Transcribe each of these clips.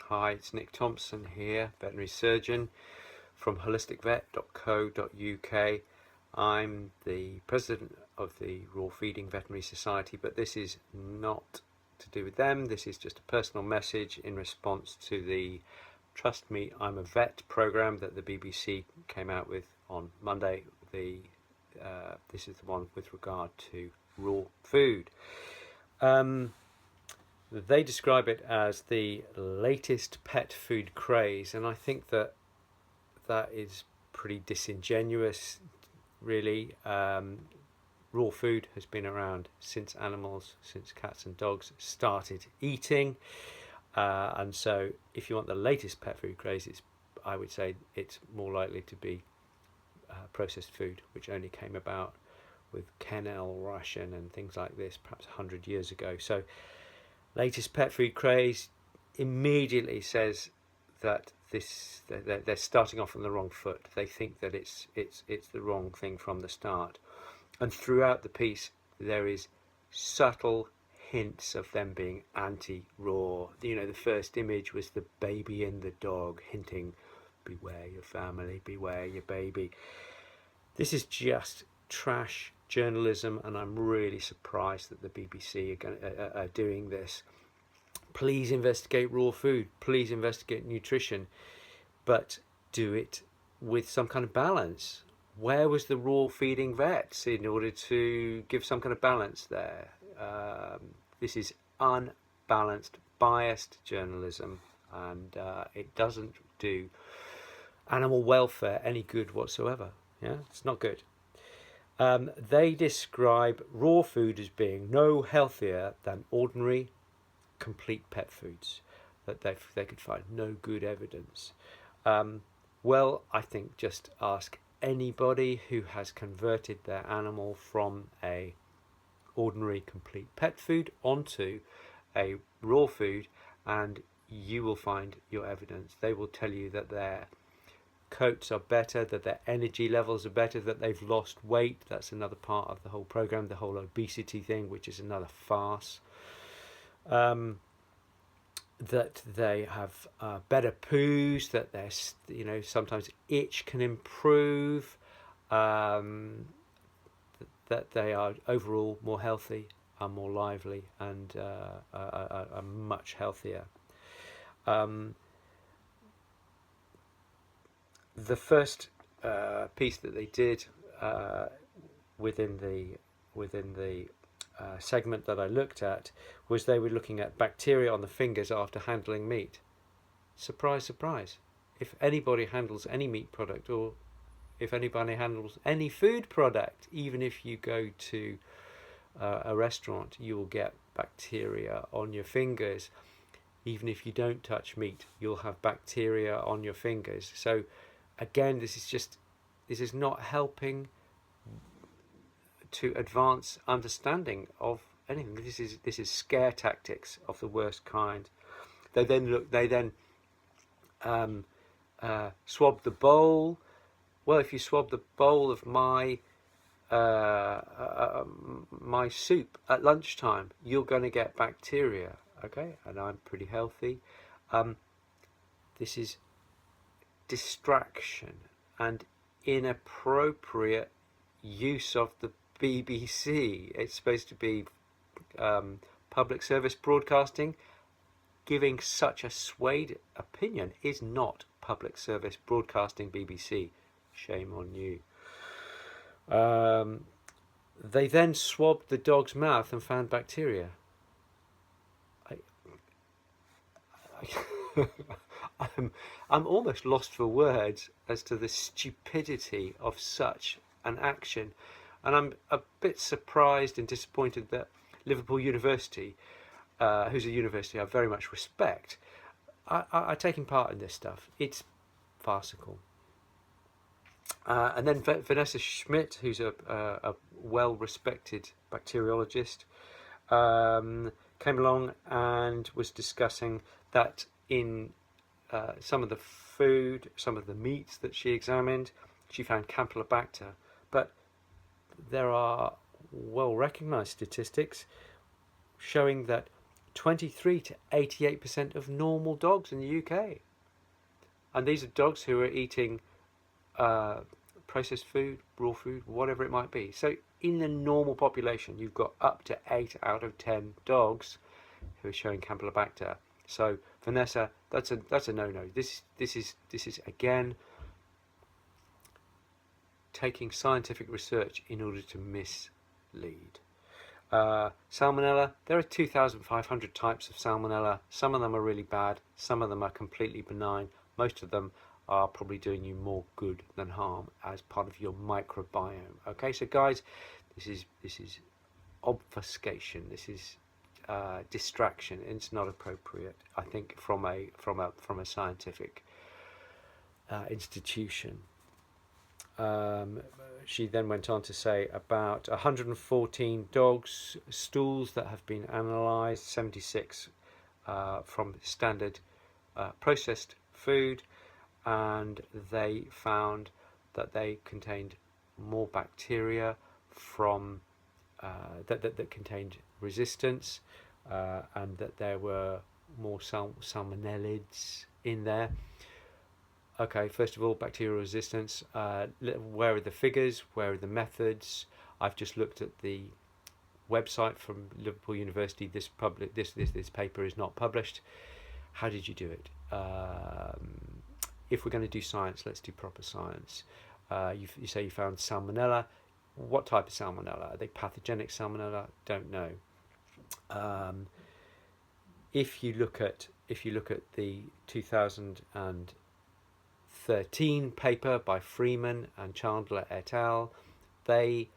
Hi, it's Nick Thompson here, veterinary surgeon from holisticvet.co.uk. I'm the president of the Raw Feeding Veterinary Society, but this is not to do with them. This is just a personal message in response to the Trust Me, I'm a Vet program that the BBC came out with on Monday. This is the one with regard to raw food. They describe it as the latest pet food craze, and I think that is pretty disingenuous, really. Raw food has been around since cats and dogs started eating, and so if you want the latest pet food craze, I would say it's more likely to be processed food, which only came about with kennel ration and things like this perhaps 100 years ago. So latest pet food craze immediately says that they're starting off on the wrong foot. They think that it's the wrong thing from the start, and throughout the piece there is subtle hints of them being anti-raw. The first image was the baby and the dog, hinting, beware your family, beware your baby. This is just trash journalism, and I'm really surprised that the BBC are doing this. Please investigate raw food, please investigate nutrition, but do it with some kind of balance. Where was the raw feeding vets in order to give some kind of balance there? This is unbalanced, biased journalism, and it doesn't do animal welfare any good whatsoever. Yeah, it's not good. They describe raw food as being no healthier than ordinary complete pet foods, that they could find no good evidence. Well, I think just ask anybody who has converted their animal from a ordinary complete pet food onto a raw food, and you will find your evidence. They will tell you that their coats are better, that their energy levels are better, that they've lost weight. That's another part of the whole program, the whole obesity thing, which is another farce. That they have better poos, that they're, sometimes itch can improve, that they are overall more healthy and more lively and are much healthier. The first piece that they did within the segment that I looked at was they were looking at bacteria on the fingers after handling meat. Surprise, surprise. If anybody handles any meat product, or if anybody handles any food product, even if you go to a restaurant, you will get bacteria on your fingers. Even if you don't touch meat, you'll have bacteria on your fingers. So again, this is not helping to advance understanding of anything. This is scare tactics of the worst kind. They then swab the bowl. Well, if you swab the bowl of my my soup at lunchtime, you're going to get bacteria. Okay, and I'm pretty healthy. This is distraction and inappropriate use of the BBC. It's supposed to be public service broadcasting. Giving such a swayed opinion is not public service broadcasting, BBC. Shame on you. They then swabbed the dog's mouth and found bacteria. I'm almost lost for words as to the stupidity of such an action, and I'm a bit surprised and disappointed that Liverpool University, who's a university I very much respect, are taking part in this stuff. It's farcical. And then Vanessa Schmidt, who's a well-respected bacteriologist, came along and was discussing that in some of the food, some of the meats that she examined, she found Campylobacter. But there are well-recognised statistics showing that 23 to 88% of normal dogs in the UK. And these are dogs who are eating processed food, raw food, whatever it might be. So in the normal population, you've got up to 8 out of 10 dogs who are showing Campylobacter. So Vanessa, that's a no-no. This is again taking scientific research in order to mislead. Salmonella, there are 2,500 types of salmonella. Some of them are really bad, some of them are completely benign. Most of them are probably doing you more good than harm as part of your microbiome. Okay, so guys, this is obfuscation. This is distraction. It's not appropriate, I think, from a scientific institution. She then went on to say about 114 dogs' stools that have been analysed, 76 from standard processed food, and they found that they contained more bacteria from that contained resistance, and that there were more salmonellids in there. Okay, first of all, bacterial resistance. Where are the figures? Where are the methods? I've just looked at the website from Liverpool University. This paper is not published. How did you do it? If we're going to do science, let's do proper science. You say you found salmonella. What type of salmonella? Are they pathogenic salmonella? Don't know. If you look at the 2013 paper by Freeman and Chandler et al., they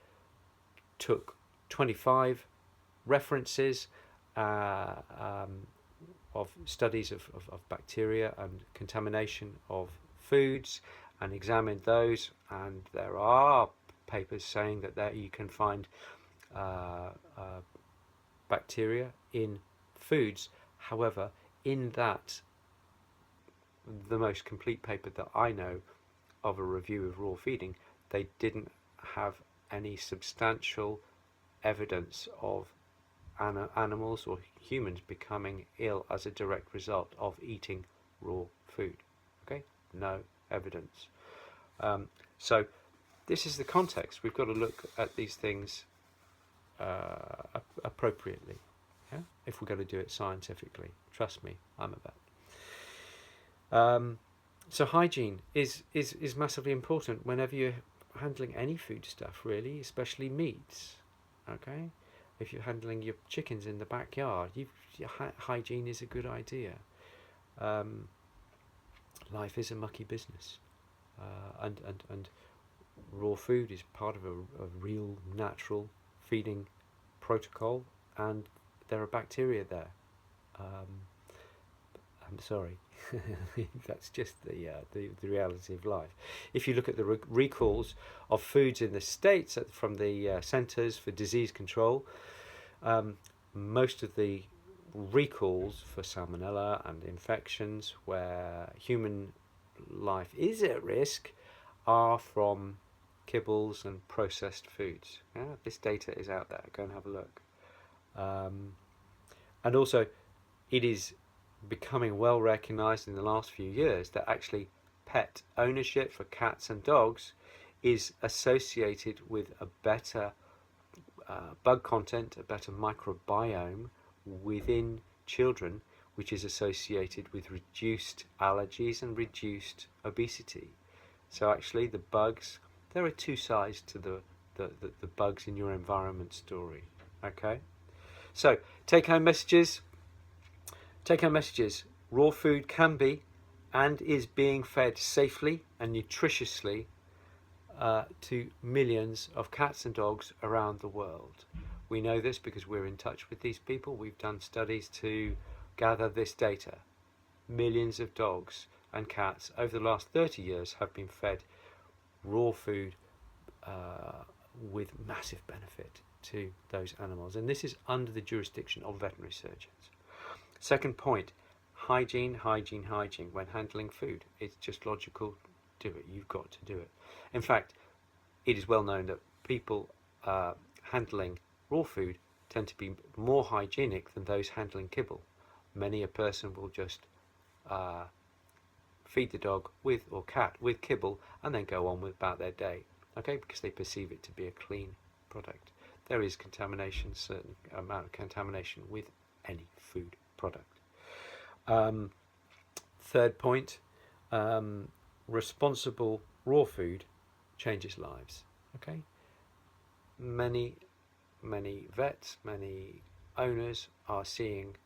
took 25 references of studies of bacteria and contamination of foods and examined those, and there are papers saying that you can find bacteria in foods. However, in that, the most complete paper that I know of a review of raw feeding, they didn't have any substantial evidence of animals or humans becoming ill as a direct result of eating raw food. Okay, no evidence. So this is the context. We've got to look at these things appropriately, yeah? If we're going to do it scientifically. Trust me, I'm a vet. So hygiene is massively important whenever you're handling any food stuff, really, especially meats. Okay, if you're handling your chickens in the backyard, hygiene is a good idea. Life is a mucky business, and raw food is part of a real natural feeding protocol, and there are bacteria there. I'm sorry, that's just the reality of life. If you look at the recalls of foods in the States from the Centers for Disease Control, most of the recalls for salmonella and infections where human life is at risk are from kibbles and processed foods. Yeah, this data is out there. Go and have a look. And also, it is becoming well recognized in the last few years that actually pet ownership for cats and dogs is associated with a better bug content, a better microbiome within children, which is associated with reduced allergies and reduced obesity. So actually the bugs, there are two sides to the bugs in your environment story. Okay, so take home messages. Raw food can be and is being fed safely and nutritiously to millions of cats and dogs around the world. We know this because we're in touch with these people. We've done studies to gather this data. Millions of dogs and cats over the last 30 years have been fed raw food with massive benefit to those animals. And this is under the jurisdiction of veterinary surgeons. Second point, hygiene. When handling food, it's just logical. Do it. You've got to do it. In fact, it is well known that people handling raw food tend to be more hygienic than those handling kibble. Many a person will just feed the dog with, or cat with, kibble and then go on with about their day, okay, because they perceive it to be a clean product. There is contamination, certain amount of contamination with any food product. Third point, responsible raw food changes lives, okay. Many vets, many owners are seeing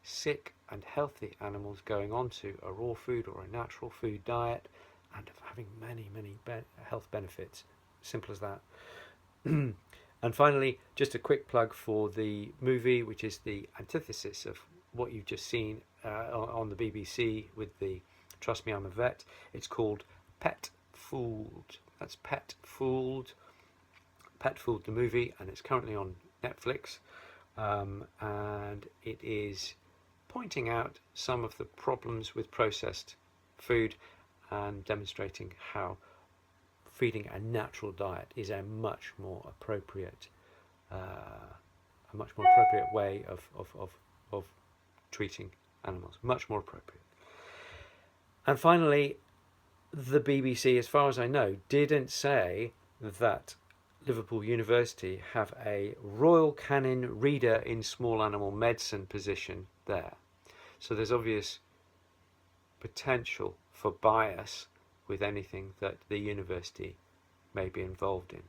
sick and healthy animals going onto a raw food or a natural food diet and having many health benefits. Simple as that. And finally, just a quick plug for the movie, which is the antithesis of what you've just seen on the BBC with the Trust Me, I'm a Vet. It's called Pet Fooled. That's Pet Fooled. Pet Fooled, the movie, and it's currently on Netflix. And it is pointing out some of the problems with processed food and demonstrating how feeding a natural diet is a much more appropriate way of treating animals, much more appropriate. And finally, the BBC, as far as I know, didn't say that Liverpool University have a Royal Canin Reader in Small Animal Medicine position there. So there's obvious potential for bias with anything that the university may be involved in.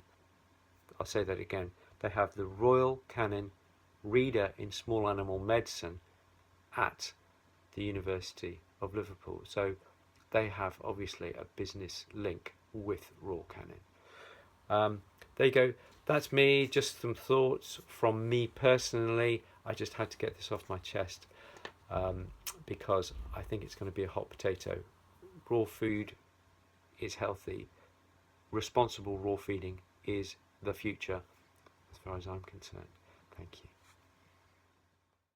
I'll say that again. They have the Royal Canin Reader in Small Animal Medicine at the University of Liverpool. So they have obviously a business link with Royal Canin. There you go. That's me. Just some thoughts from me personally. I just had to get this off my chest because I think it's going to be a hot potato. Raw food is healthy. Responsible raw feeding is the future as far as I'm concerned. Thank you.